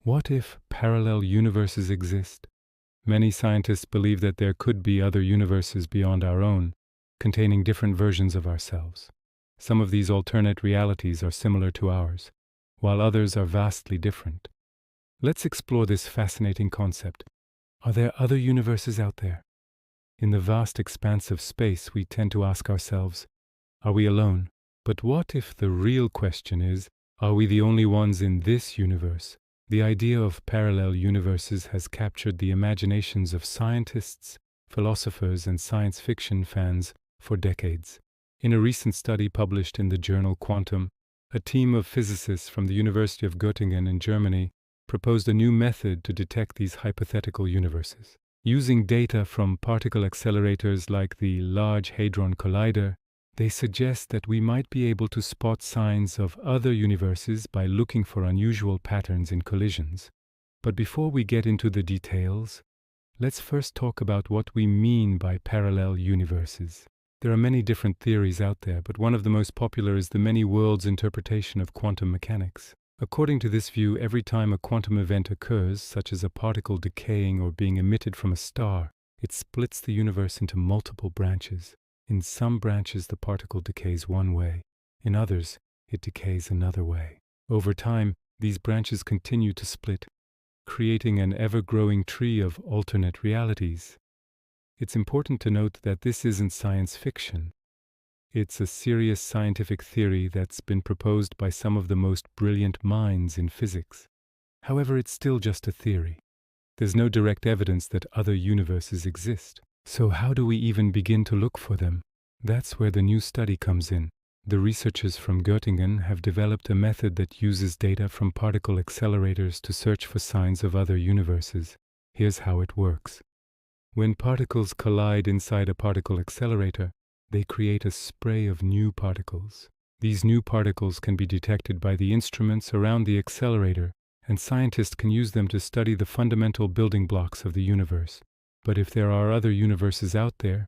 What if parallel universes exist? Many scientists believe that there could be other universes beyond our own, containing different versions of ourselves. Some of these alternate realities are similar to ours, while others are vastly different. Let's explore this fascinating concept. Are there other universes out there? In the vast expanse of space, we tend to ask ourselves, are we alone? But what if the real question is, are we the only ones in this universe? The idea of parallel universes has captured the imaginations of scientists, philosophers, and science fiction fans for decades. In a recent study published in the journal Quantum, a team of physicists from the University of Göttingen in Germany proposed a new method to detect these hypothetical universes. Using data from particle accelerators like the Large Hadron Collider, they suggest that we might be able to spot signs of other universes by looking for unusual patterns in collisions. But before we get into the details, let's first talk about what we mean by parallel universes. There are many different theories out there, but one of the most popular is the many worlds interpretation of quantum mechanics. According to this view, every time a quantum event occurs, such as a particle decaying or being emitted from a star, it splits the universe into multiple branches. In some branches, the particle decays one way. In others, it decays another way. Over time, these branches continue to split, creating an ever-growing tree of alternate realities. It's important to note that this isn't science fiction. It's a serious scientific theory that's been proposed by some of the most brilliant minds in physics. However, it's still just a theory. There's no direct evidence that other universes exist. So how do we even begin to look for them? That's where the new study comes in. The researchers from Göttingen have developed a method that uses data from particle accelerators to search for signs of other universes. Here's how it works. When particles collide inside a particle accelerator, they create a spray of new particles. These new particles can be detected by the instruments around the accelerator, and scientists can use them to study the fundamental building blocks of the universe. But if there are other universes out there,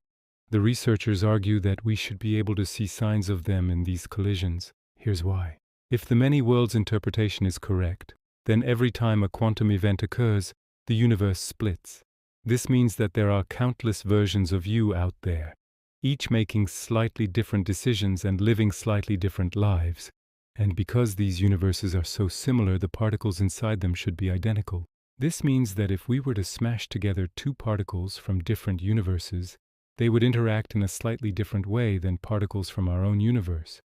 the researchers argue that we should be able to see signs of them in these collisions. Here's why. If the many worlds interpretation is correct, then every time a quantum event occurs, the universe splits. This means that there are countless versions of you out there, each making slightly different decisions and living slightly different lives. And because these universes are so similar, the particles inside them should be identical. This means that if we were to smash together two particles from different universes, they would interact in a slightly different way than particles from our own universe.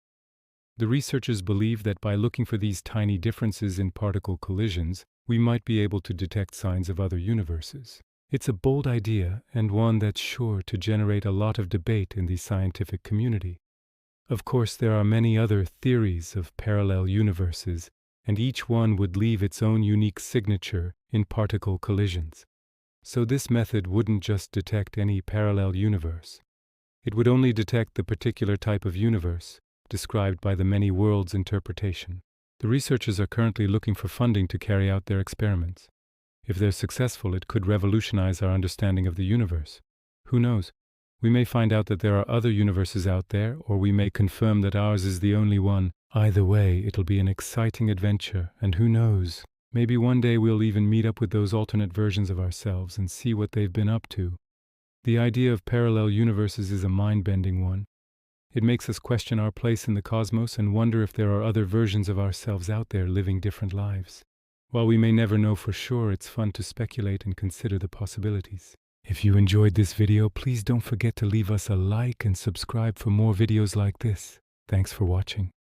The researchers believe that by looking for these tiny differences in particle collisions, we might be able to detect signs of other universes. It's a bold idea, and one that's sure to generate a lot of debate in the scientific community. Of course, there are many other theories of parallel universes, and each one would leave its own unique signature in particle collisions. So this method wouldn't just detect any parallel universe. It would only detect the particular type of universe described by the many worlds interpretation. The researchers are currently looking for funding to carry out their experiments. If they're successful, it could revolutionize our understanding of the universe. Who knows? We may find out that there are other universes out there, or we may confirm that ours is the only one. Either way, it'll be an exciting adventure, and who knows? Maybe one day we'll even meet up with those alternate versions of ourselves and see what they've been up to. The idea of parallel universes is a mind-bending one. It makes us question our place in the cosmos and wonder if there are other versions of ourselves out there living different lives. While we may never know for sure, it's fun to speculate and consider the possibilities. If you enjoyed this video, please don't forget to leave us a like and subscribe for more videos like this. Thanks for watching.